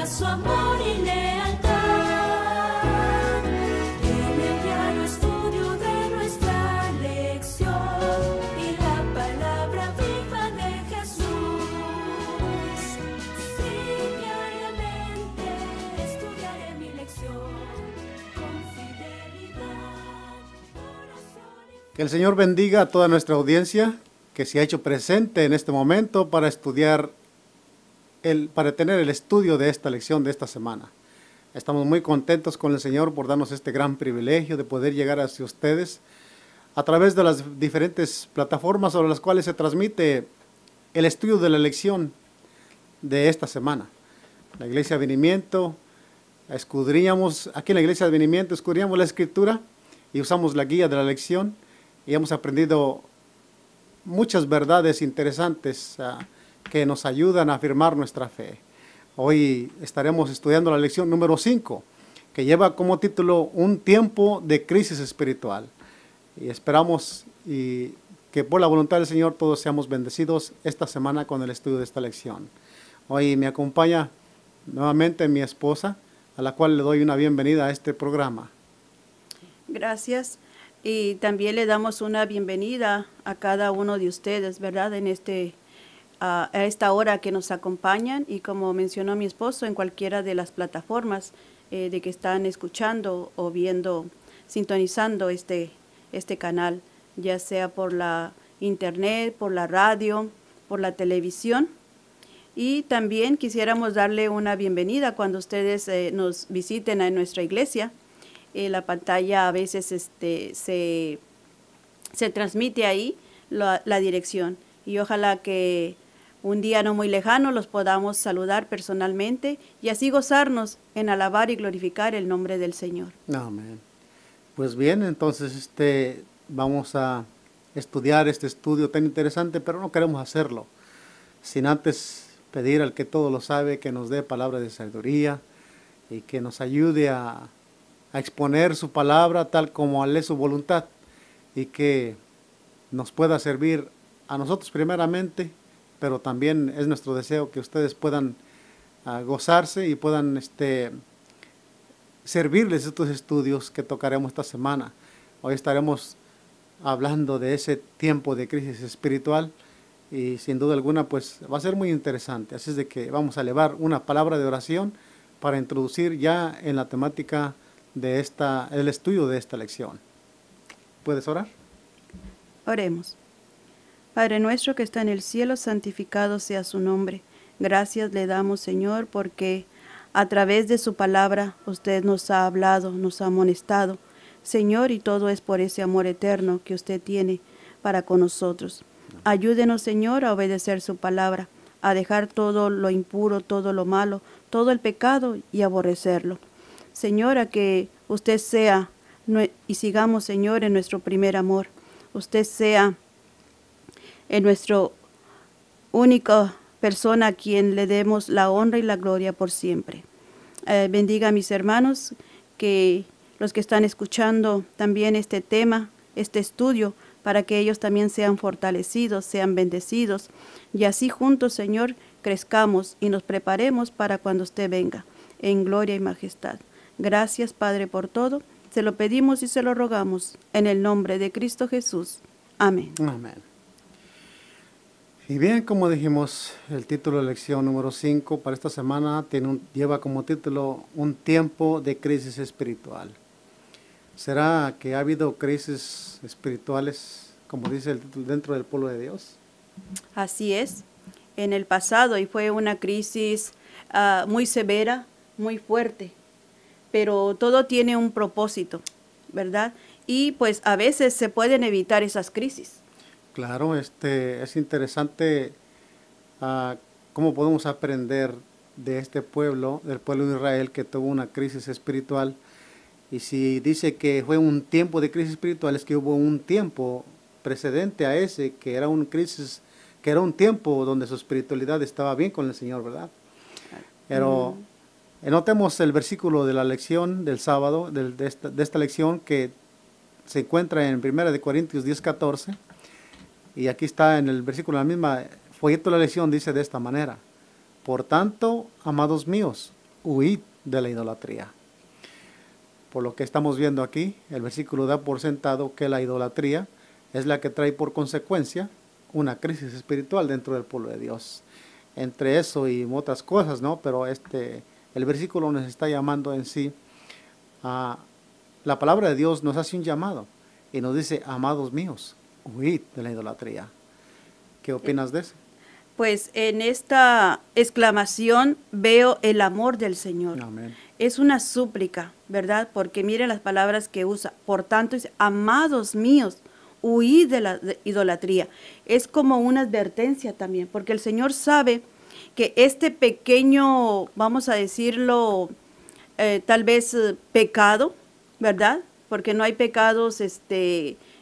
su amor y lealtad. En el diario estudio de nuestra lección y la palabra viva de Jesús. Sí, diariamente estudiaré mi lección con fidelidad, oración y... Que el Señor bendiga a toda nuestra audiencia que se ha hecho presente en este momento para estudiar, para tener el estudio de esta lección de esta semana. Estamos muy contentos con el Señor por darnos este gran privilegio de poder llegar hacia ustedes a través de las diferentes plataformas sobre las cuales se transmite el estudio de la lección de esta semana. La Iglesia Avenimiento, escudriñamos, aquí en la Iglesia Avenimiento escudriñamos la Escritura y usamos la guía de la lección y hemos aprendido muchas verdades interesantes que nos ayudan a afirmar nuestra fe. Hoy estaremos estudiando la lección número 5, que lleva como título Un tiempo de crisis espiritual. Y esperamos que por la voluntad del Señor todos seamos bendecidos esta semana con el estudio de esta lección. Hoy me acompaña nuevamente mi esposa, a la cual le doy una bienvenida a este programa. Gracias. Y también le damos una bienvenida a cada uno de ustedes, ¿verdad? A esta hora que nos acompañan y como mencionó mi esposo, en cualquiera de las plataformas de que están escuchando o viendo, sintonizando este canal, ya sea por la internet, por la radio, por la televisión. Y también quisiéramos darle una bienvenida cuando ustedes nos visiten a nuestra iglesia. La pantalla a veces se transmite ahí la dirección y ojalá que un día no muy lejano los podamos saludar personalmente y así gozarnos en alabar y glorificar el nombre del Señor. Amén. Pues bien, entonces vamos a estudiar este estudio tan interesante, pero no queremos hacerlo sin antes pedir al que todo lo sabe que nos dé palabra de sabiduría y que nos ayude a exponer su palabra tal como Él es su voluntad y que nos pueda servir a nosotros primeramente, pero también es nuestro deseo que ustedes puedan gozarse y puedan servirles estos estudios que tocaremos esta semana. Hoy estaremos hablando de ese tiempo de crisis espiritual y sin duda alguna pues va a ser muy interesante, así es de que vamos a elevar una palabra de oración para introducir ya en la temática de el estudio de esta lección. ¿Puedes orar? Oremos. Padre nuestro que está en el cielo, santificado sea su nombre. Gracias le damos, Señor, porque a través de su palabra usted nos ha hablado, nos ha amonestado, Señor, y todo es por ese amor eterno que usted tiene para con nosotros. Ayúdenos, Señor, a obedecer su palabra, a dejar todo lo impuro, todo lo malo, todo el pecado y aborrecerlo. Señor, a que usted sea y sigamos, Señor, en nuestro primer amor. Usted sea en nuestro única persona a quien le demos la honra y la gloria por siempre. Bendiga a mis hermanos, que los que están escuchando también este tema, este estudio, para que ellos también sean fortalecidos, sean bendecidos, y así juntos, Señor, crezcamos y nos preparemos para cuando usted venga, en gloria y majestad. Gracias, Padre, por todo. Se lo pedimos y se lo rogamos en el nombre de Cristo Jesús. Amén. Amén. Y bien, como dijimos, el título de lección número 5 para esta semana lleva como título Un tiempo de crisis espiritual. ¿Será que ha habido crisis espirituales, como dice el título, dentro del pueblo de Dios? Así es, en el pasado, y fue una crisis muy severa, muy fuerte, pero todo tiene un propósito, ¿verdad? Y pues a veces se pueden evitar esas crisis. Claro, es interesante cómo podemos aprender de este pueblo, del pueblo de Israel que tuvo una crisis espiritual. Y si dice que fue un tiempo de crisis espiritual, es que hubo un tiempo precedente a ese, que era un tiempo donde su espiritualidad estaba bien con el Señor, ¿verdad? Pero notemos el versículo de la lección del sábado, de esta lección, que se encuentra en 1 Corintios 10:14, y aquí está en el versículo, en la misma folleto de la lección, dice de esta manera: Por tanto, amados míos, huid de la idolatría. Por lo que estamos viendo aquí, el versículo da por sentado que la idolatría es la que trae por consecuencia una crisis espiritual dentro del pueblo de Dios. Entre eso y otras cosas, ¿no? Pero el versículo nos está llamando en sí a la palabra de Dios, nos hace un llamado y nos dice: amados míos, huid de la idolatría. ¿Qué opinas de eso? Pues en esta exclamación veo el amor del Señor. Amén. Es una súplica, ¿verdad? Porque miren las palabras que usa. Por tanto, dice: amados míos, huid de la idolatría. Es como una advertencia también, porque el Señor sabe que este pequeño, vamos a decirlo, tal vez pecado, ¿verdad? Porque no hay pecados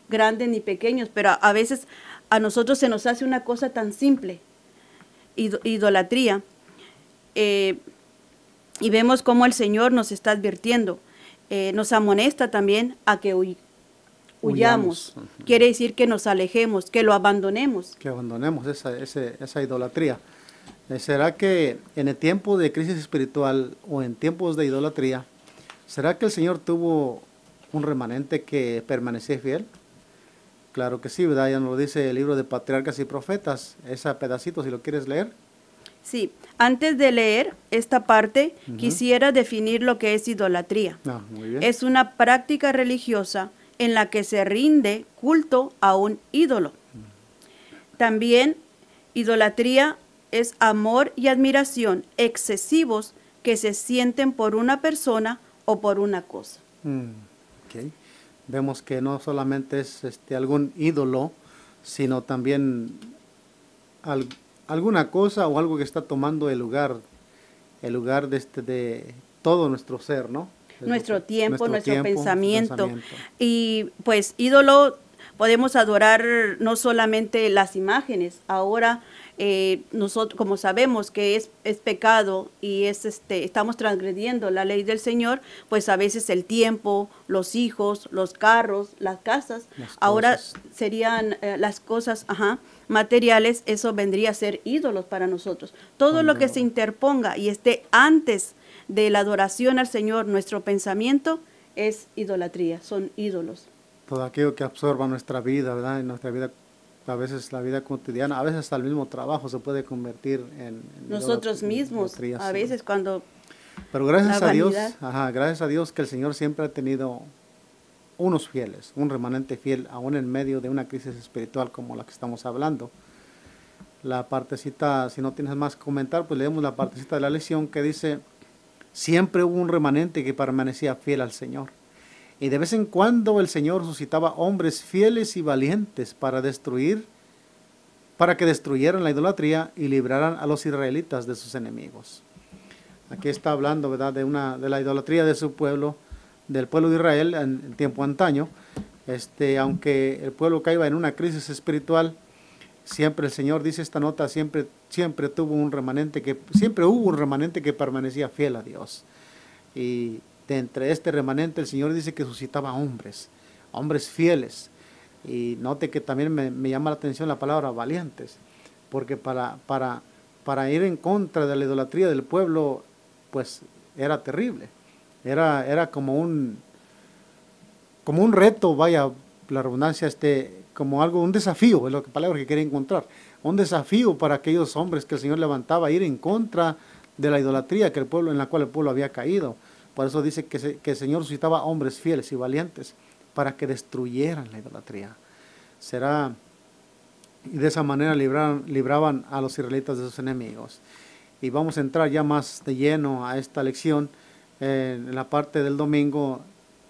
grandes ni pequeños, pero a veces a nosotros se nos hace una cosa tan simple, idolatría, y vemos cómo el Señor nos está advirtiendo, nos amonesta también a que huyamos. Quiere decir que nos alejemos, que lo abandonemos. Que abandonemos esa idolatría. ¿Será que en el tiempo de crisis espiritual o en tiempos de idolatría, será que el Señor tuvo un remanente que permanecía fiel? Claro que sí, ¿verdad? Ya nos lo dice el libro de Patriarcas y Profetas, ese pedacito, si lo quieres leer. Sí, antes de leer esta parte, quisiera definir lo que es idolatría. Muy bien. Es una práctica religiosa en la que se rinde culto a un ídolo. También idolatría es amor y admiración excesivos que se sienten por una persona o por una cosa. Okay. Vemos que no solamente es algún ídolo, sino también alguna cosa o algo que está tomando el lugar de todo nuestro ser, ¿no? Nuestro tiempo, nuestro pensamiento. Y pues ídolo, podemos adorar no solamente las imágenes. Ahora nosotros, como sabemos que es pecado y estamos transgrediendo la ley del Señor, pues a veces el tiempo, los hijos, los carros, las casas, ahora serían las cosas materiales. Eso vendría a ser ídolos para nosotros. Todo lo que se interponga y esté antes de la adoración al Señor, nuestro pensamiento, es idolatría, son ídolos. Todo aquello que absorba nuestra vida, ¿verdad? En nuestra vida, a veces la vida cotidiana, a veces hasta el mismo trabajo se puede convertir en nosotros mismos, a veces cuando... Pero gracias a Dios, gracias a Dios que el Señor siempre ha tenido unos fieles, un remanente fiel, aún en medio de una crisis espiritual como la que estamos hablando. La partecita, si no tienes más que comentar, pues leemos la partecita de la lección que dice: siempre hubo un remanente que permanecía fiel al Señor. Y de vez en cuando el Señor suscitaba hombres fieles y valientes para que destruyeran la idolatría y libraran a los israelitas de sus enemigos. Aquí está hablando, ¿verdad?, de la idolatría de su pueblo, del pueblo de Israel en tiempo antaño. Aunque el pueblo caiga en una crisis espiritual, siempre el Señor, dice esta nota, siempre hubo un remanente que permanecía fiel a Dios. Y de entre este remanente el Señor dice que suscitaba hombres fieles. Y note que también me llama la atención la palabra valientes, porque para ir en contra de la idolatría del pueblo, pues era terrible. Era como un reto, vaya la redundancia, como un desafío, es la palabra que quería encontrar. Un desafío para aquellos hombres que el Señor levantaba a ir en contra de la idolatría en la cual el pueblo había caído. Por eso dice que el Señor suscitaba hombres fieles y valientes para que destruyeran la idolatría. Y de esa manera libraban a los israelitas de sus enemigos. Y vamos a entrar ya más de lleno a esta lección. En la parte del domingo,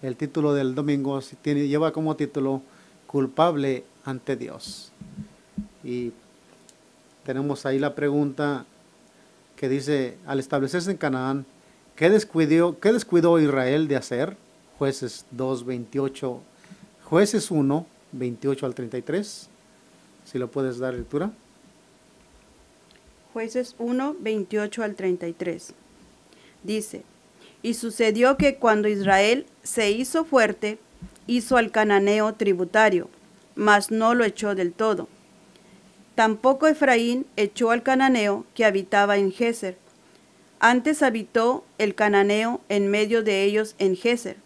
el título del domingo lleva como título Culpable ante Dios. Y tenemos ahí la pregunta que dice: al establecerse en Canaán, ¿qué descuidó Israel de hacer? Jueces 2:28, Jueces 1, 28 al 33. Si lo puedes dar lectura. Jueces 1, 28 al 33. Dice: y sucedió que cuando Israel se hizo fuerte, hizo al cananeo tributario, mas no lo echó del todo. Tampoco Efraín echó al cananeo que habitaba en Geser, Antes habitó el cananeo en medio de ellos en Geser.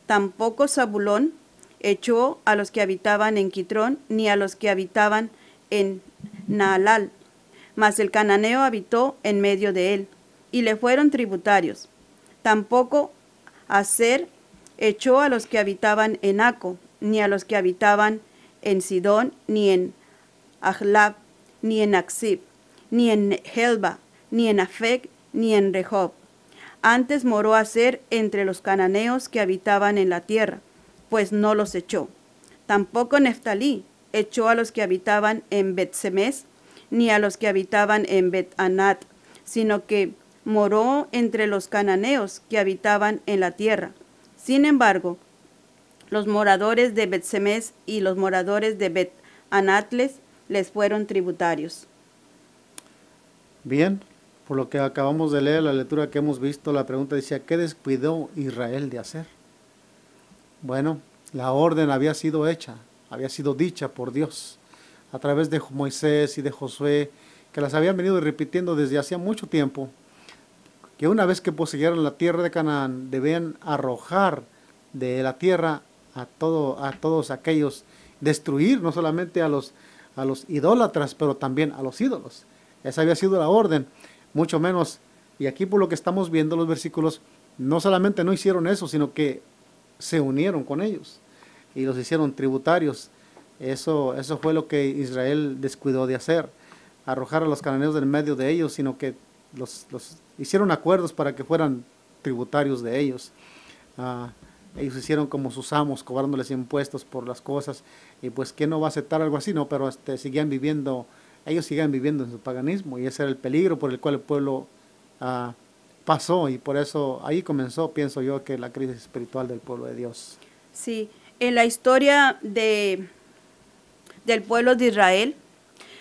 Tampoco Zabulón echó a los que habitaban en Quitrón, ni a los que habitaban en Naalal, mas el cananeo habitó en medio de él, y le fueron tributarios. Tampoco Aser echó a los que habitaban en Aco, ni a los que habitaban en Sidón, ni en Ahlab, ni en Aksib, ni en Helba, ni en Afec, ni en Rehob. Antes moró Aser entre los cananeos que habitaban en la tierra, pues no los echó. Tampoco Neftalí echó a los que habitaban en Bet-Semes, ni a los que habitaban en Bet-Anat, sino que moró entre los cananeos que habitaban en la tierra. Sin embargo, los moradores de Bet-Semes y los moradores de Bet-Anatles les fueron tributarios. Bien, por lo que acabamos de leer, la lectura que hemos visto, la pregunta decía, ¿qué descuidó Israel de hacer? Bueno, la orden había sido hecha, había sido dicha por Dios a través de Moisés y de Josué, que las habían venido repitiendo desde hacía mucho tiempo, que una vez que poseyeran la tierra de Canaán, debían arrojar de la tierra a todos aquellos, destruir no solamente a los idólatras, pero también a los ídolos. Esa había sido la orden, mucho menos, y aquí por lo que estamos viendo los versículos, no solamente no hicieron eso, sino que se unieron con ellos y los hicieron tributarios. Eso fue lo que Israel descuidó de hacer, arrojar a los cananeos del medio de ellos, sino que los hicieron acuerdos para que fueran tributarios de ellos. Ellos hicieron como sus amos, cobrándoles impuestos por las cosas, y pues ¿quién no va a aceptar algo así? No, pero seguían viviendo, ellos seguían viviendo en su paganismo, y ese era el peligro por el cual el pueblo pasó, y por eso ahí comenzó, pienso yo, que la crisis espiritual del pueblo de Dios. Sí, en la historia del pueblo de Israel,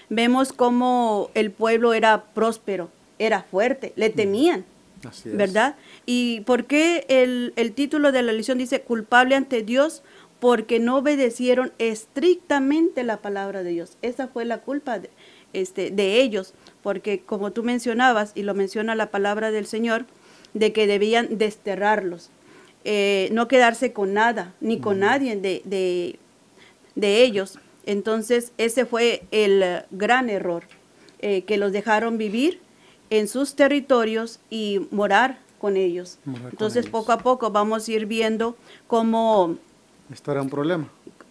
vemos cómo el pueblo era próspero, era fuerte, le temían. Así es. ¿Verdad? ¿Y por qué el título de la lección dice culpable ante Dios? Porque no obedecieron estrictamente la palabra de Dios. Esa fue la culpa de ellos, porque como tú mencionabas, y lo menciona la palabra del Señor, de que debían desterrarlos, no quedarse con nada, ni con nadie de ellos. Entonces, ese fue el gran error, que los dejaron vivir en sus territorios y morar con ellos. Entonces, poco a poco vamos a ir viendo cómo... Esto era un problema.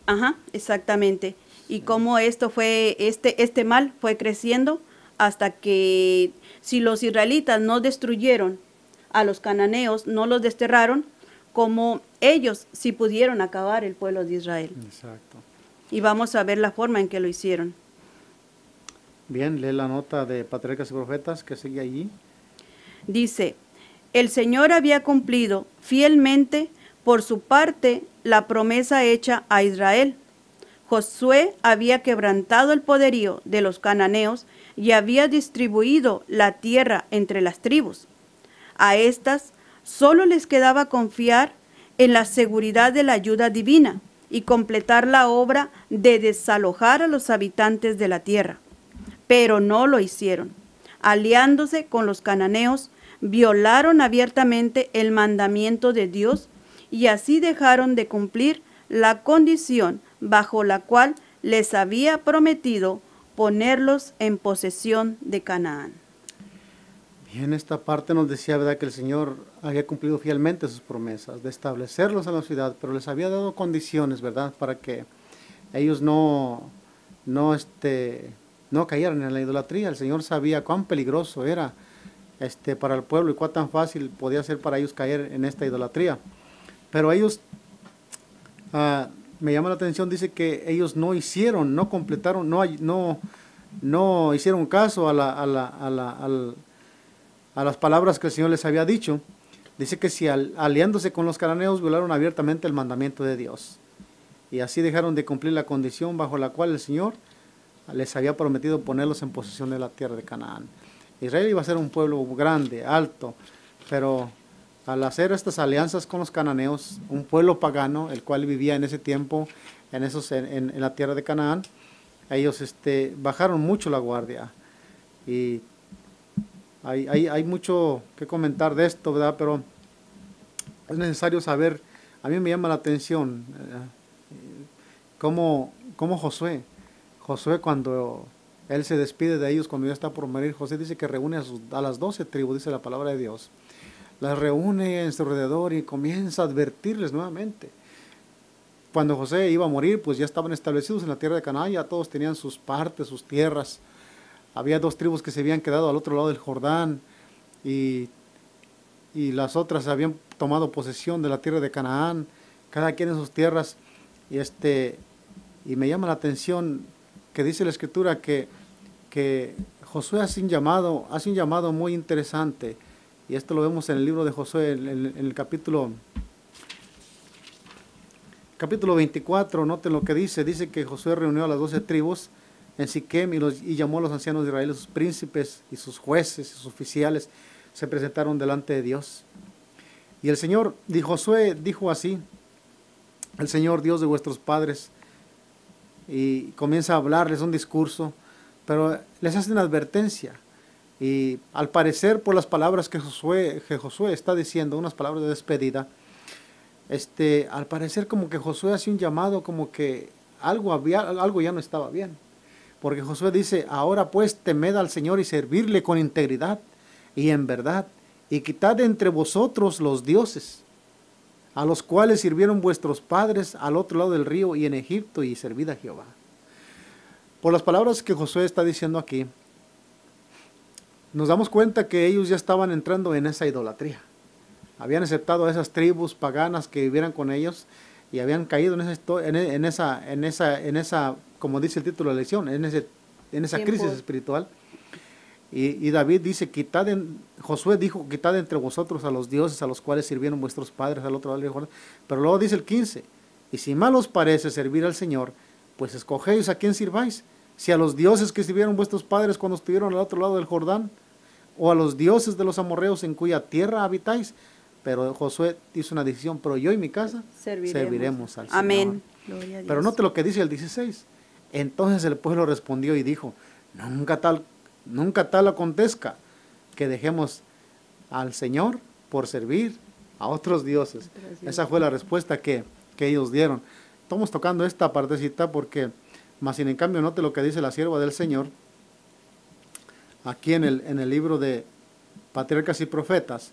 Ajá, exactamente. Y cómo esto fue, este mal fue creciendo hasta que si los israelitas no destruyeron a los cananeos, no los desterraron, como ellos sí pudieron acabar el pueblo de Israel. Exacto. Y vamos a ver la forma en que lo hicieron. Bien, lee la nota de Patriarcas y Profetas que sigue allí. Dice, el Señor había cumplido fielmente por su parte la promesa hecha a Israel. Josué había quebrantado el poderío de los cananeos y había distribuido la tierra entre las tribus. A estas solo les quedaba confiar en la seguridad de la ayuda divina y completar la obra de desalojar a los habitantes de la tierra. Pero no lo hicieron. Aliándose con los cananeos, violaron abiertamente el mandamiento de Dios y así dejaron de cumplir la condición bajo la cual les había prometido ponerlos en posesión de Canaán. Bien, esta parte nos decía, ¿verdad?, que el Señor había cumplido fielmente sus promesas de establecerlos en la ciudad, pero les había dado condiciones, ¿verdad?, para que ellos no cayeran en la idolatría. El Señor sabía cuán peligroso era para el pueblo y cuán tan fácil podía ser para ellos caer en esta idolatría. Pero ellos, me llama la atención, dice que ellos no hicieron, no completaron, no hicieron caso a las palabras que el Señor les había dicho. Dice que si aliándose con los cananeos violaron abiertamente el mandamiento de Dios. Y así dejaron de cumplir la condición bajo la cual el Señor les había prometido ponerlos en posesión de la tierra de Canaán. Israel iba a ser un pueblo grande, alto, pero al hacer estas alianzas con los cananeos, un pueblo pagano, el cual vivía en ese tiempo en la tierra de Canaán, ellos bajaron mucho la guardia y Hay mucho que comentar de esto, ¿verdad? Pero es necesario saber, a mí me llama la atención cómo Josué cuando él se despide de ellos, cuando ya está por morir, José dice que reúne a las 12 tribus, dice la palabra de Dios. Las reúne en su alrededor y comienza a advertirles nuevamente. Cuando José iba a morir, pues ya estaban establecidos en la tierra de Canaán, ya todos tenían sus partes, sus tierras. Había 2 tribus que se habían quedado al otro lado del Jordán y las otras habían tomado posesión de la tierra de Canaán, cada quien en sus tierras. Y me llama la atención que dice la Escritura que Josué hace un llamado muy interesante. Y esto lo vemos en el libro de Josué, en el capítulo 24, noten lo que dice que Josué reunió a las 12 tribus en Siquem y llamó a los ancianos de Israel, sus príncipes y sus jueces y sus oficiales, se presentaron delante de Dios. Y el Señor, Josué dijo así: el Señor Dios de vuestros padres, y comienza a hablarles un discurso, pero les hace una advertencia. Y al parecer, por las palabras que Josué está diciendo, unas palabras de despedida, al parecer como que Josué hace un llamado, como que algo ya no estaba bien. Porque Josué dice: ahora pues temed al Señor y servirle con integridad y en verdad, y quitad de entre vosotros los dioses, a los cuales sirvieron vuestros padres al otro lado del río y en Egipto, y servid a Jehová. Por las palabras que Josué está diciendo aquí, nos damos cuenta que ellos ya estaban entrando en esa idolatría. Habían aceptado a esas tribus paganas que vivieran con ellos y habían caído en esa, como dice el título de la lección, en esa crisis espiritual. Y David dice: Josué dijo: quitad entre vosotros a los dioses a los cuales sirvieron vuestros padres al otro lado del Jordán. Pero luego dice el 15: y si mal os parece servir al Señor, pues escogéis a quién sirváis, si a los dioses que sirvieron vuestros padres cuando estuvieron al otro lado del Jordán, o a los dioses de los amorreos en cuya tierra habitáis. Pero Josué hizo una decisión: pero yo y mi casa serviremos al Señor. Amén. Gloria a Dios. Pero note lo que dice el 16: entonces el pueblo respondió y dijo: nunca tal acontezca que dejemos al Señor por servir a otros dioses. Esa fue la respuesta que ellos dieron. Estamos tocando esta partecita porque, más sin en cambio, note lo que dice la sierva del Señor, aquí en el libro de Patriarcas y Profetas.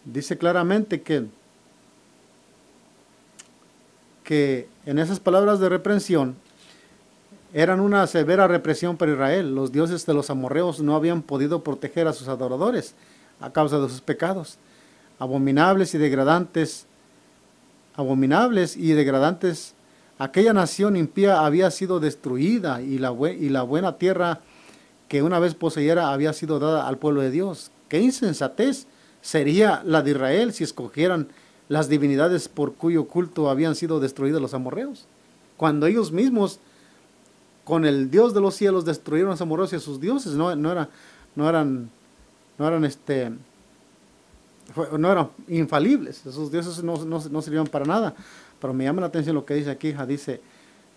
Dice claramente que en esas palabras de reprensión, eran una severa represión para Israel. Los dioses de los amorreos no habían podido proteger a sus adoradores a causa de sus pecados. Abominables y degradantes, aquella nación impía había sido destruida y la buena tierra que una vez poseyera había sido dada al pueblo de Dios. ¡Qué insensatez sería la de Israel si escogieran las divinidades por cuyo culto habían sido destruidos los amorreos! Cuando ellos mismos, con el Dios de los cielos, destruyeron a los amorreos y a sus dioses, no eran infalibles. Esos dioses no sirvieron para nada. Pero me llama la atención lo que dice aquí, dice: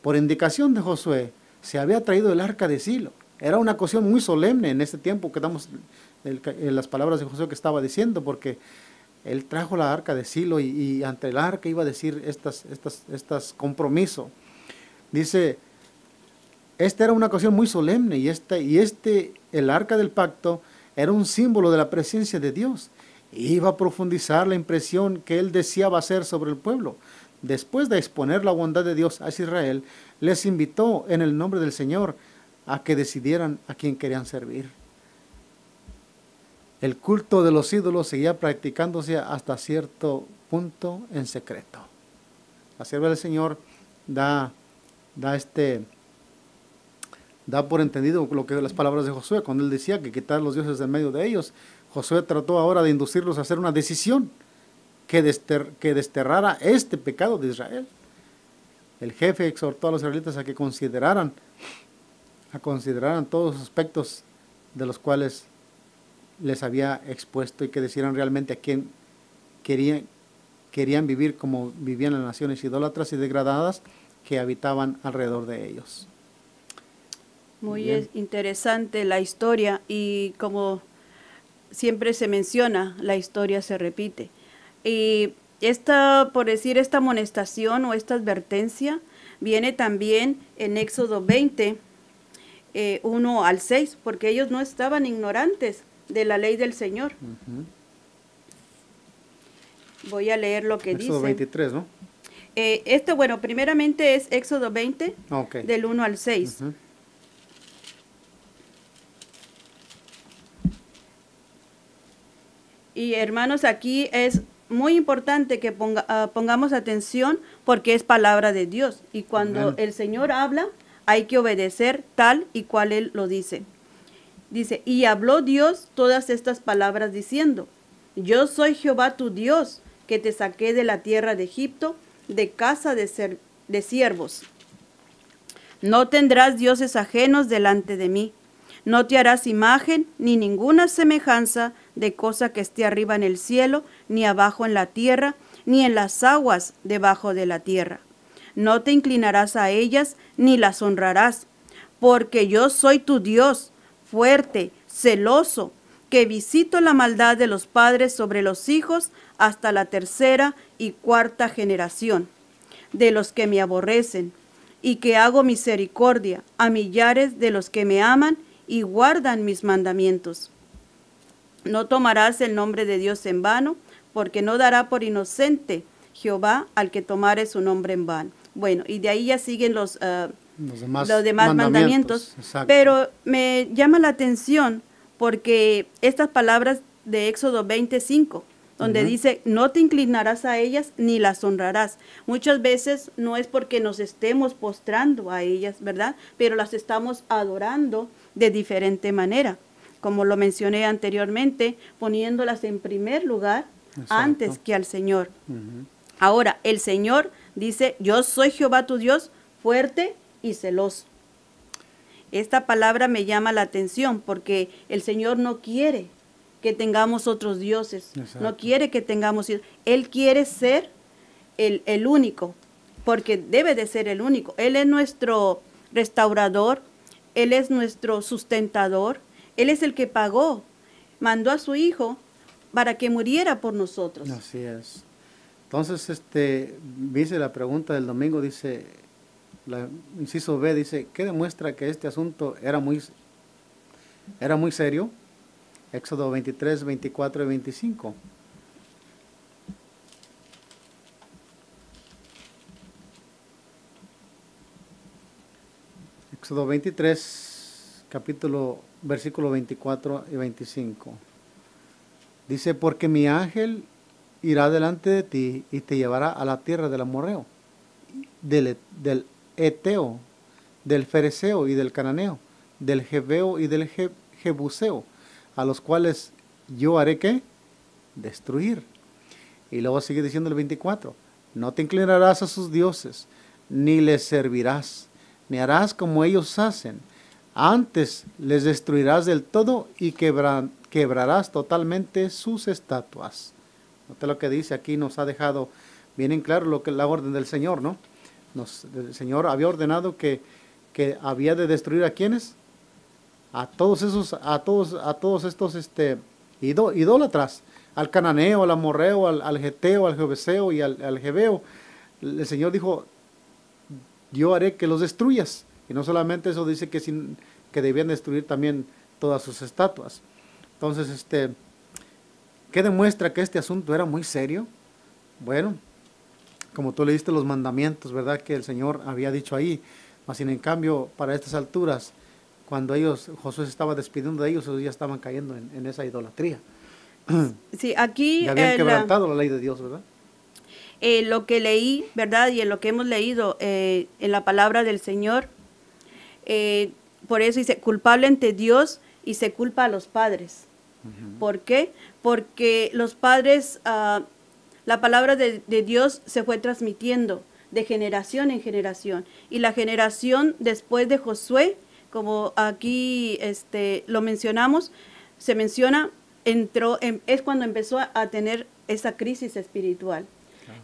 por indicación de Josué se había traído el arca de Silo. Era una ocasión muy solemne en este tiempo que damos en las palabras de Josué que estaba diciendo, porque él trajo la arca de Silo y ante el arca iba a decir estas compromisos. Dice: esta era una ocasión muy solemne y el arca del pacto era un símbolo de la presencia de Dios. Iba a profundizar la impresión que él deseaba hacer sobre el pueblo. Después de exponer la bondad de Dios hacia Israel, les invitó en el nombre del Señor a que decidieran a quién querían servir. El culto de los ídolos seguía practicándose hasta cierto punto en secreto. La sierva del Señor da por entendido lo que las palabras de Josué, cuando él decía que quitar los dioses del medio de ellos. Josué trató ahora de inducirlos a hacer una decisión que desterrara este pecado de Israel. El jefe exhortó a los israelitas a que consideraran todos los aspectos de los cuales les había expuesto y que decidieran realmente a quién querían vivir como vivían las naciones idólatras y degradadas que habitaban alrededor de ellos. Muy Bien. interesante la historia y como siempre se menciona, la historia se repite. Y esta, por decir, esta amonestación o esta advertencia viene también en Éxodo 20, 1 al 6, porque ellos no estaban ignorantes de la ley del Señor. Ujú. Voy a leer lo que Éxodo dice. 23, ¿no? Bueno, primeramente es Éxodo 20, Ok. del 1 al 6. Ujú. Y hermanos, aquí es muy importante que pongamos atención porque es palabra de Dios. Y cuando Amén. el Señor habla, hay que obedecer tal y cual Él lo dice. Dice, y habló Dios todas estas palabras diciendo, yo soy Jehová tu Dios, que te saqué de la tierra de Egipto, de casa de siervos. No tendrás dioses ajenos delante de mí. No te harás imagen ni ninguna semejanza de cosa que esté arriba en el cielo, ni abajo en la tierra, ni en las aguas debajo de la tierra. No te inclinarás a ellas, ni las honrarás, porque yo soy tu Dios, fuerte, celoso, que visito la maldad de los padres sobre los hijos hasta la tercera y cuarta generación, de los que me aborrecen, y que hago misericordia a millares de los que me aman y guardan mis mandamientos. No tomarás el nombre de Dios en vano, porque no dará por inocente Jehová al que tomare su nombre en vano. Bueno, y de ahí ya siguen los demás mandamientos. Exacto. Pero me llama la atención porque estas palabras de Éxodo 25, donde Ujú. dice, no te inclinarás a ellas ni las honrarás. Muchas veces no es porque nos estemos postrando a ellas, ¿verdad? Pero las estamos adorando de diferente manera. Como lo mencioné anteriormente, poniéndolas en primer lugar Exacto. antes que al Señor. Ujú. Ahora, el Señor dice, yo soy Jehová tu Dios, fuerte y celoso. Esta palabra me llama la atención porque el Señor no quiere que tengamos otros dioses, Exacto. no quiere que tengamos, Él quiere ser el único, porque debe de ser el único. Él es nuestro restaurador, Él es nuestro sustentador, Él es el que pagó, mandó a su Hijo para que muriera por nosotros. Así es. Entonces, dice la pregunta del domingo, dice, inciso B, dice, ¿qué demuestra que este asunto era muy serio? Éxodo 23, 24 y 25. Éxodo 23, versículo 24 y 25. Dice, porque mi ángel irá delante de ti y te llevará a la tierra del amorreo, del eteo, del fereceo y del cananeo, del jebeo y del jebuseo, a los cuales yo haré ¿qué? Destruir. Y luego sigue diciendo el 24, no te inclinarás a sus dioses, ni les servirás, ni harás como ellos hacen, antes les destruirás del todo y quebrarás totalmente sus estatuas. Note lo que dice aquí, nos ha dejado bien en claro lo que es la orden del Señor, ¿no? El Señor había ordenado que había de destruir a quienes, a todos estos idólatras, al cananeo, al amorreo, al geteo, al jebuseo y al jebeo. El Señor dijo, yo haré que los destruyas. Y no solamente eso, dice que debían destruir también todas sus estatuas. Entonces, ¿qué demuestra que este asunto era muy serio? Bueno, como tú leíste los mandamientos, ¿verdad? Que el Señor había dicho ahí. Mas sin en cambio, para estas alturas, cuando Josué se estaba despidiendo de ellos ya estaban cayendo en esa idolatría. Sí, aquí Ya habían quebrantado la ley de Dios, ¿verdad? lo que leí, ¿verdad? Y en lo que hemos leído en la palabra del Señor, por eso dice, culpable ante Dios y se culpa a los padres. ¿Por qué? Porque los padres, la palabra de Dios se fue transmitiendo de generación en generación. Y la generación después de Josué, como aquí lo mencionamos, se menciona, es cuando empezó a tener esa crisis espiritual.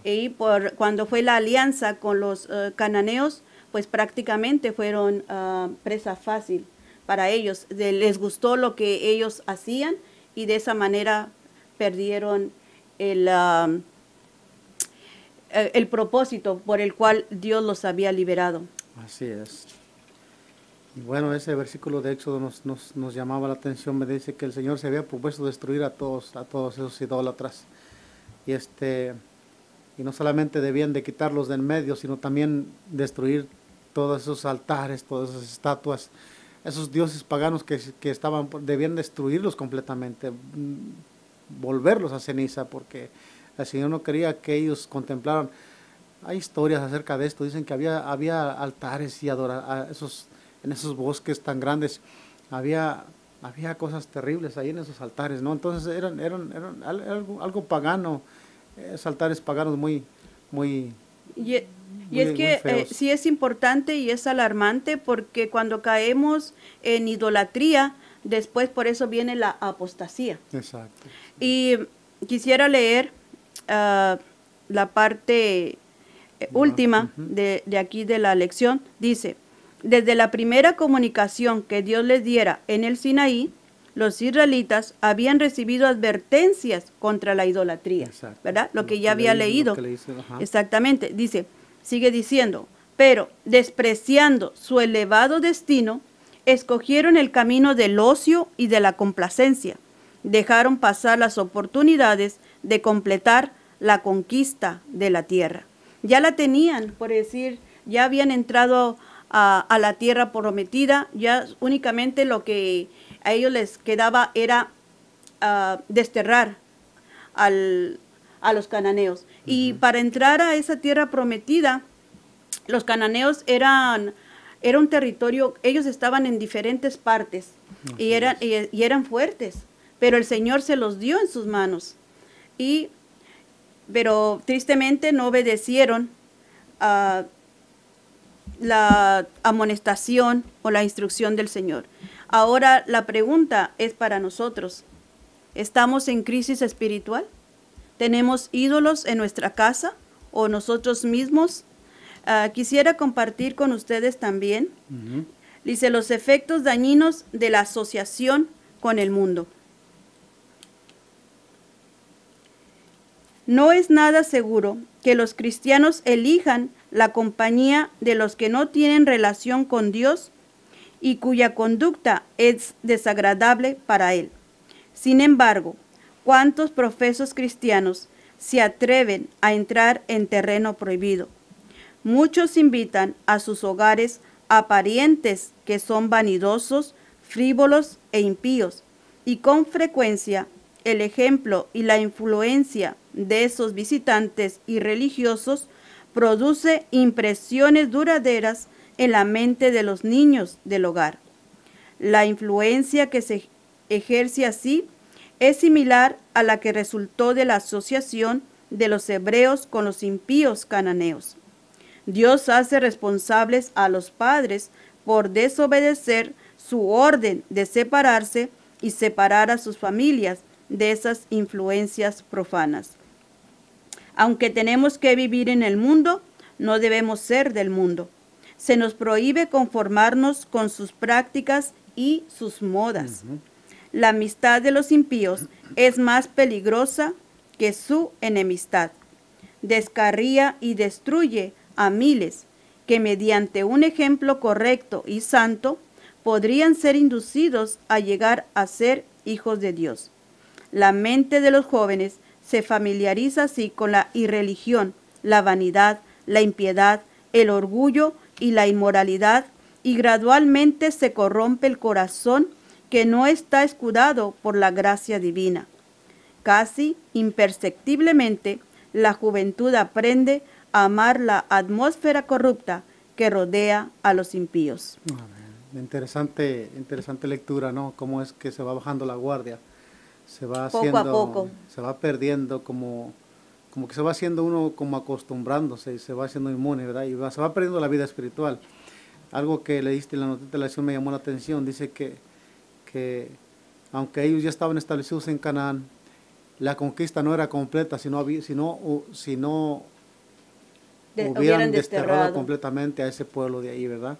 Y cuando fue la alianza con los cananeos, pues prácticamente fueron presa fácil para ellos. Les gustó lo que ellos hacían y de esa manera perdieron el propósito por el cual Dios los había liberado. Así es. Y bueno, ese versículo de Éxodo nos llamaba la atención. Me dice que el Señor se había propuesto destruir a todos esos idólatras. Y y no solamente debían de quitarlos de en medio, sino también destruir todos esos altares, todas esas estatuas, esos dioses paganos que debían destruirlos completamente, volverlos a ceniza, porque el Señor no quería que ellos contemplaran. Hay historias acerca de esto, dicen que había altares y en esos bosques tan grandes, había cosas terribles ahí en esos altares, ¿no? Entonces eran algo pagano, altares paganos muy Y es que sí es importante y es alarmante, porque cuando caemos en idolatría, después por eso viene la apostasía. Exacto. Y quisiera leer la parte última de aquí de la lección. Dice: desde la primera comunicación que Dios les diera en el Sinaí, los israelitas habían recibido advertencias contra la idolatría. Exacto. ¿Verdad? Lo que ya había leído. Ajá. Exactamente. Sigue diciendo: pero despreciando su elevado destino, escogieron el camino del ocio y de la complacencia. Dejaron pasar las oportunidades de completar la conquista de la tierra. Ya la tenían, por decir, ya habían entrado a la tierra prometida, ya únicamente lo que a ellos les quedaba era desterrar a los cananeos. Y para entrar a esa tierra prometida, los cananeos eran un territorio, ellos estaban en diferentes partes y eran fuertes, pero el Señor se los dio en sus manos. Pero tristemente no obedecieron a la amonestación o la instrucción del Señor. Ahora la pregunta es para nosotros: ¿estamos en crisis espiritual? ¿Tenemos ídolos en nuestra casa o nosotros mismos? Quisiera compartir con ustedes también. Dice: los efectos dañinos de la asociación con el mundo. No es nada seguro que los cristianos elijan la compañía de los que no tienen relación con Dios y cuya conducta es desagradable para Él. Sin embargo, ¿cuántos profesos cristianos se atreven a entrar en terreno prohibido? Muchos invitan a sus hogares a parientes que son vanidosos, frívolos e impíos, y con frecuencia el ejemplo y la influencia de esos visitantes irreligiosos produce impresiones duraderas en la mente de los niños del hogar. La influencia que se ejerce así es similar a la que resultó de la asociación de los hebreos con los impíos cananeos. Dios hace responsables a los padres por desobedecer su orden de separarse y separar a sus familias de esas influencias profanas. Aunque tenemos que vivir en el mundo, no debemos ser del mundo. Se nos prohíbe conformarnos con sus prácticas y sus modas. La amistad de los impíos es más peligrosa que su enemistad. Descarría y destruye a miles que mediante un ejemplo correcto y santo podrían ser inducidos a llegar a ser hijos de Dios. La mente de los jóvenes se familiariza así con la irreligión, la vanidad, la impiedad, el orgullo y la inmoralidad, y gradualmente se corrompe el corazón que no está escudado por la gracia divina. Casi imperceptiblemente, la juventud aprende a amar la atmósfera corrupta que rodea a los impíos. Interesante lectura, ¿no? Cómo es que se va bajando la guardia. Se va poco a poco. Se va perdiendo, como que se va haciendo uno como acostumbrándose y se va haciendo inmune, ¿verdad? Y se va perdiendo la vida espiritual. Algo que leíste en la noticia de la lección me llamó la atención. Dice que aunque ellos ya estaban establecidos en Canaán, la conquista no era completa, sino hubieran desterrado desterrado. completamente a ese pueblo de ahí, ¿verdad?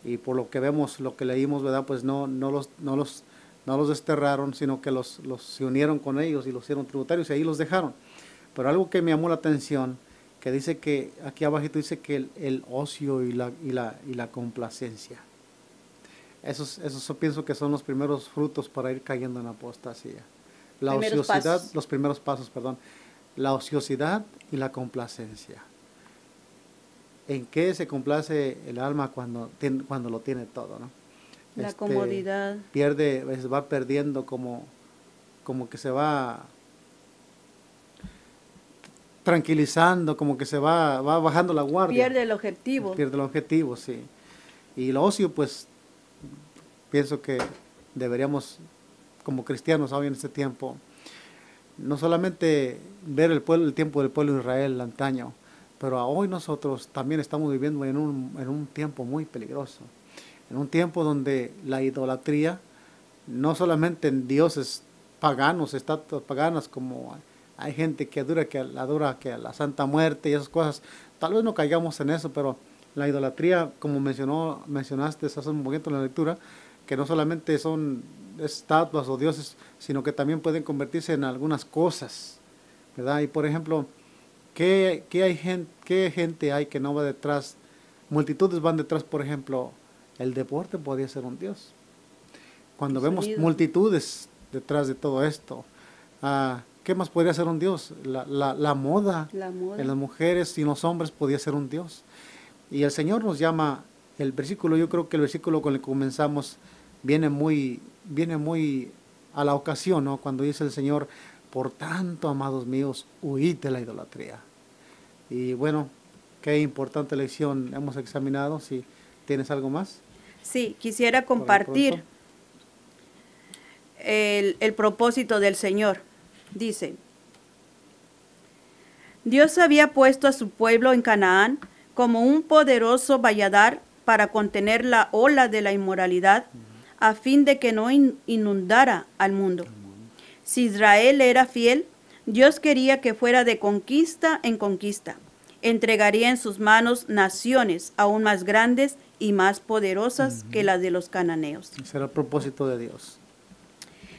Y por lo que vemos, lo que leímos, ¿verdad? Pues no los desterraron, sino que se unieron con ellos y los hicieron tributarios y ahí los dejaron. Pero algo que me llamó la atención, que dice que, aquí abajito dice que el ocio y la complacencia. Esos yo pienso que son los primeros frutos para ir cayendo en apostasía. La Primeros ociosidad, pasos. los primeros pasos, perdón. La ociosidad y la complacencia. ¿En qué se complace el alma cuando lo tiene todo, no? La comodidad. Va perdiendo como que se va tranquilizando, como que se va bajando la guardia. Pierde el objetivo. Pierde el objetivo, sí. Y el ocio, pues, pienso que deberíamos, como cristianos hoy en este tiempo, no solamente ver el tiempo del pueblo de Israel antaño, pero hoy nosotros también estamos viviendo en un tiempo muy peligroso, en un tiempo donde la idolatría, no solamente en dioses paganos, estatuas paganas, como hay gente que adora que a la Santa Muerte y esas cosas, tal vez no caigamos en eso, pero la idolatría, como mencionaste hace un momento en la lectura, que no solamente son estatuas o dioses, sino que también pueden convertirse en algunas cosas, ¿verdad? Y por ejemplo, ¿qué gente hay que no va detrás? Multitudes van detrás, por ejemplo, el deporte podría ser un dios. Cuando vemos multitudes detrás de todo esto, ¿qué más podría ser un dios? La moda en las mujeres y en los hombres podría ser un dios. Y el Señor nos llama, yo creo que el versículo con el que comenzamos viene muy a la ocasión, ¿no? Cuando dice el Señor, por tanto, amados míos, huid de la idolatría. Y bueno, qué importante lección hemos examinado. Si tienes algo más. Sí, quisiera compartir el propósito del Señor. Dice, Dios había puesto a su pueblo en Canaán como un poderoso valladar para contener la ola de la inmoralidad, a fin de que no inundara al mundo. Si Israel era fiel, Dios quería que fuera de conquista en conquista. Entregaría en sus manos naciones aún más grandes y más poderosas que las de los cananeos. Ese era el propósito de Dios.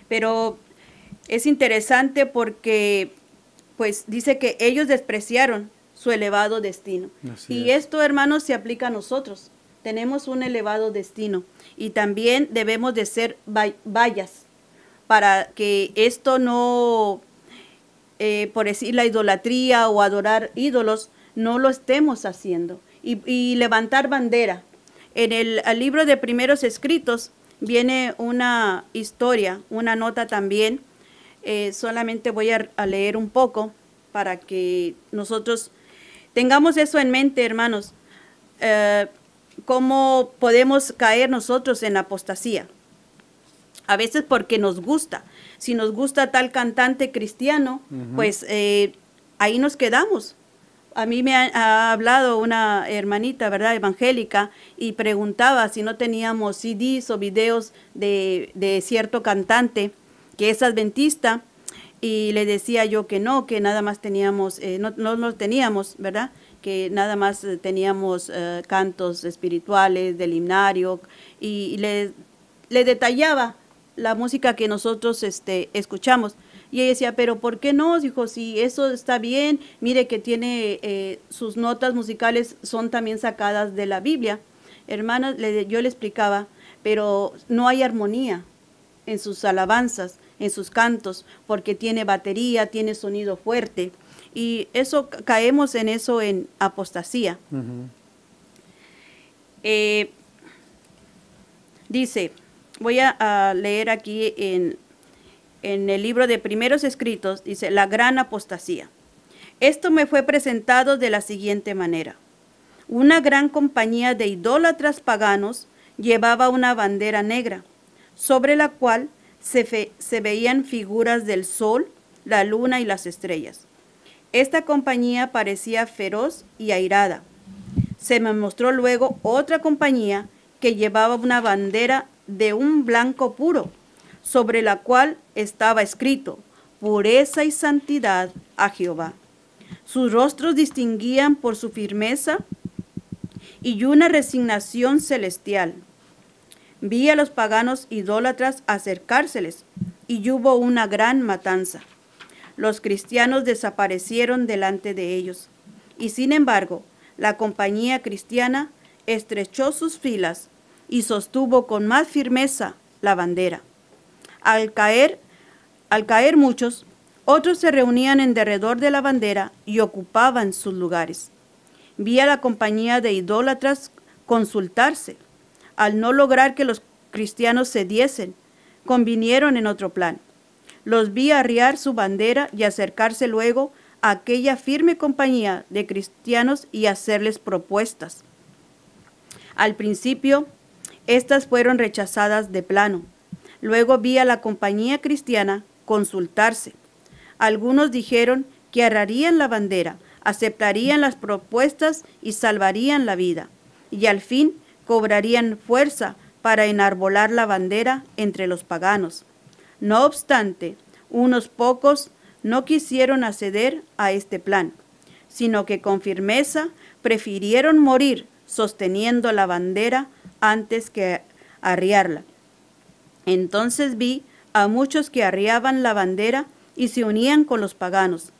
Pero es interesante porque pues dice que ellos despreciaron su elevado destino. Y esto, hermanos, se aplica a nosotros. Tenemos un elevado destino y también debemos de ser vallas para que esto no, por decir la idolatría o adorar ídolos, no lo estemos haciendo. Y levantar bandera. En el libro de Primeros Escritos viene una historia, una nota también. Solamente voy a leer un poco para que nosotros tengamos eso en mente, hermanos. Cómo podemos caer nosotros en la apostasía. A veces porque nos gusta. Si nos gusta tal cantante cristiano, pues ahí nos quedamos. A mí me ha hablado una hermanita, ¿verdad?, evangélica, y preguntaba si no teníamos CDs o videos de cierto cantante que es adventista, y le decía yo que no, que nada más teníamos, no los teníamos, ¿verdad?, que nada más teníamos cantos espirituales del himnario, y le detallaba la música que nosotros escuchamos. Y ella decía, pero ¿por qué no? Dijo, si eso está bien, mire que tiene sus notas musicales son también sacadas de la Biblia. Hermanas, yo le explicaba, pero no hay armonía en sus alabanzas, en sus cantos, porque tiene batería, tiene sonido fuerte. Y eso, caemos en eso, en apostasía. Dice, voy a leer aquí en el libro de Primeros Escritos, dice, la gran apostasía. Esto me fue presentado de la siguiente manera. Una gran compañía de idólatras paganos llevaba una bandera negra, sobre la cual se veían figuras del sol, la luna y las estrellas. Esta compañía parecía feroz y airada. Se me mostró luego otra compañía que llevaba una bandera de un blanco puro, sobre la cual estaba escrito, pureza y santidad a Jehová. Sus rostros distinguían por su firmeza y una resignación celestial. Vi a los paganos idólatras acercárseles y hubo una gran matanza. Los cristianos desaparecieron delante de ellos y sin embargo la compañía cristiana estrechó sus filas y sostuvo con más firmeza la bandera. Al caer muchos, otros se reunían en derredor de la bandera y ocupaban sus lugares. Vi a la compañía de idólatras consultarse. Al no lograr que los cristianos cediesen, convinieron en otro plan. Los vi arriar su bandera y acercarse luego a aquella firme compañía de cristianos y hacerles propuestas. Al principio, estas fueron rechazadas de plano. Luego vi a la compañía cristiana consultarse. Algunos dijeron que arriarían la bandera, aceptarían las propuestas y salvarían la vida. Y al fin cobrarían fuerza para enarbolar la bandera entre los paganos. No obstante, unos pocos no quisieron acceder a este plan, sino que con firmeza prefirieron morir sosteniendo la bandera antes que arriarla. Entonces vi a muchos que arriaban la bandera y se unían con los paganos,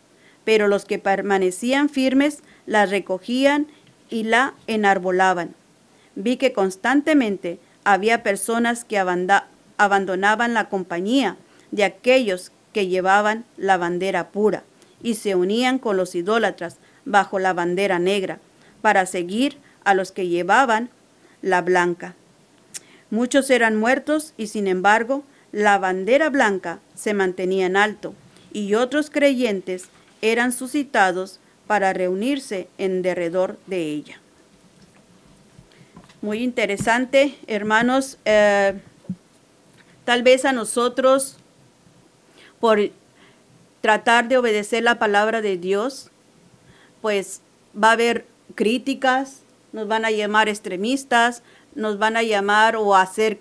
pero los que permanecían firmes la recogían y la enarbolaban. Vi que constantemente había personas que abandonaban la compañía de aquellos que llevaban la bandera pura y se unían con los idólatras bajo la bandera negra para seguir a los que llevaban la blanca. Muchos eran muertos y sin embargo la bandera blanca se mantenía en alto y otros creyentes eran suscitados para reunirse en derredor de ella. Muy interesante, hermanos. Tal vez a nosotros, por tratar de obedecer la palabra de Dios, pues va a haber críticas, nos van a llamar extremistas, nos van a llamar o a hacer,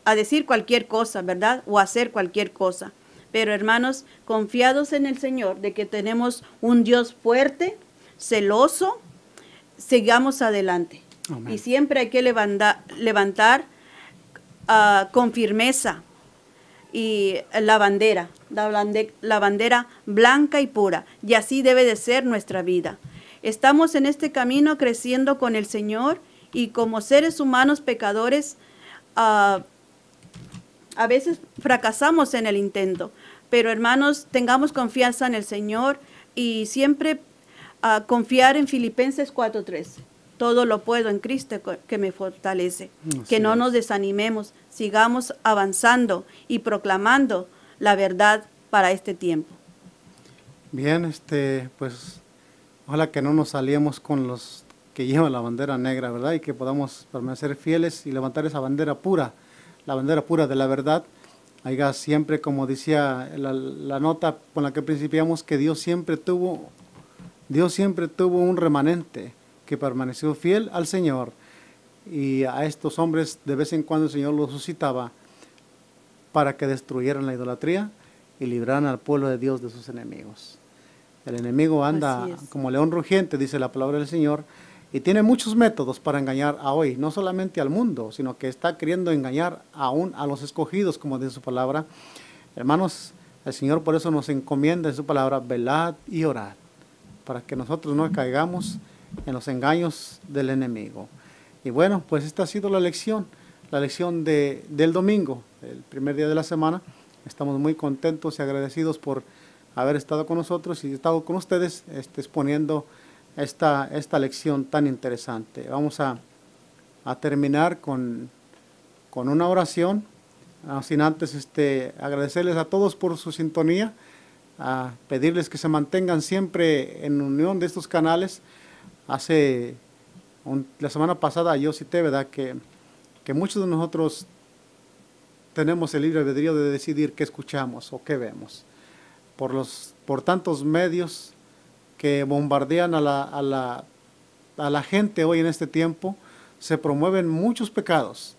a decir cualquier cosa, ¿verdad? O a hacer cualquier cosa. Pero hermanos, confiados en el Señor, de que tenemos un Dios fuerte, celoso, sigamos adelante. Amén. Y siempre hay que levantar con firmeza y la bandera blanca y pura. Y así debe de ser nuestra vida. Estamos en este camino creciendo con el Señor y como seres humanos pecadores, a veces fracasamos en el intento. Pero hermanos, tengamos confianza en el Señor y siempre confiar en Filipenses 4:13. Todo lo puedo en Cristo que me fortalece. Que no nos desanimemos, sigamos avanzando y proclamando la verdad para este tiempo. Bien, pues ojalá que no nos aliemos con los que llevan la bandera negra, ¿verdad? Y que podamos permanecer fieles y levantar esa bandera pura, la bandera pura de la verdad. Haiga siempre, como decía la nota con la que principiamos, que Dios siempre tuvo un remanente que permaneció fiel al Señor, y a estos hombres de vez en cuando el Señor los suscitaba para que destruyeran la idolatría y libraran al pueblo de Dios de sus enemigos. El enemigo anda como león rugiente, dice la palabra del Señor, y tiene muchos métodos para engañar a hoy, no solamente al mundo, sino que está queriendo engañar aún a los escogidos, como dice su palabra. Hermanos, el Señor por eso nos encomienda en su palabra, velad y orad, para que nosotros no caigamos en los engaños del enemigo. Y bueno, pues esta ha sido la lección del domingo, el primer día de la semana. Estamos muy contentos y agradecidos por haber estado con nosotros y estado con ustedes exponiendo esta lección tan interesante. Vamos a terminar con una oración, sin antes agradecerles a todos por su sintonía, a pedirles que se mantengan siempre en unión de estos canales. La semana pasada yo cité, ¿verdad?, que muchos de nosotros tenemos el libre albedrío de decidir qué escuchamos o qué vemos. Por tantos medios que bombardean a la gente hoy en este tiempo, se promueven muchos pecados,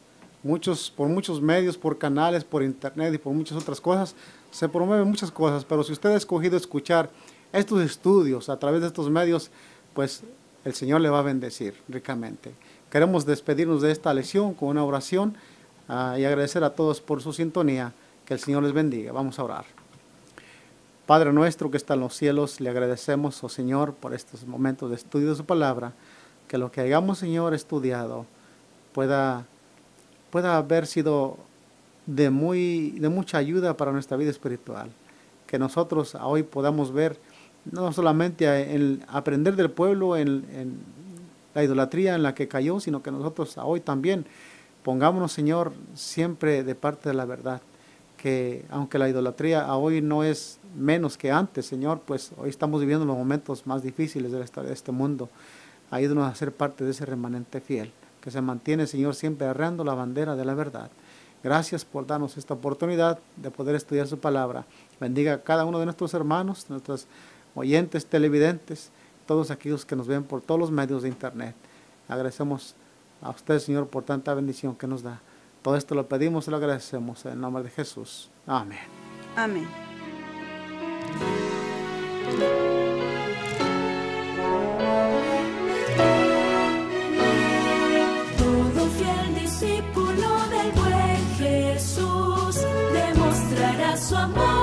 por muchos medios, por canales, por internet y por muchas otras cosas, se promueven muchas cosas, pero si usted ha escogido escuchar estos estudios, a través de estos medios, pues el Señor le va a bendecir ricamente. Queremos despedirnos de esta lección con una oración y agradecer a todos por su sintonía. Que el Señor les bendiga. Vamos a orar. Padre nuestro que está en los cielos, le agradecemos, oh Señor, por estos momentos de estudio de su palabra, que lo que hayamos, Señor, estudiado pueda haber sido de mucha ayuda para nuestra vida espiritual. Que nosotros hoy podamos ver, no solamente en aprender del pueblo en la idolatría en la que cayó, sino que nosotros hoy también pongámonos, Señor, siempre de parte de la verdad. Que aunque la idolatría hoy no es menos que antes, Señor, pues hoy estamos viviendo los momentos más difíciles de este mundo. Ayúdanos a ser parte de ese remanente fiel, que se mantiene, Señor, siempre arreando la bandera de la verdad. Gracias por darnos esta oportunidad de poder estudiar su palabra. Bendiga a cada uno de nuestros hermanos, nuestros oyentes, televidentes, todos aquellos que nos ven por todos los medios de internet. Agradecemos a usted, Señor, por tanta bendición que nos da. Todo esto lo pedimos y lo agradecemos en el nombre de Jesús. Amén. Amén. Todo fiel discípulo del buen Jesús demostrará su amor.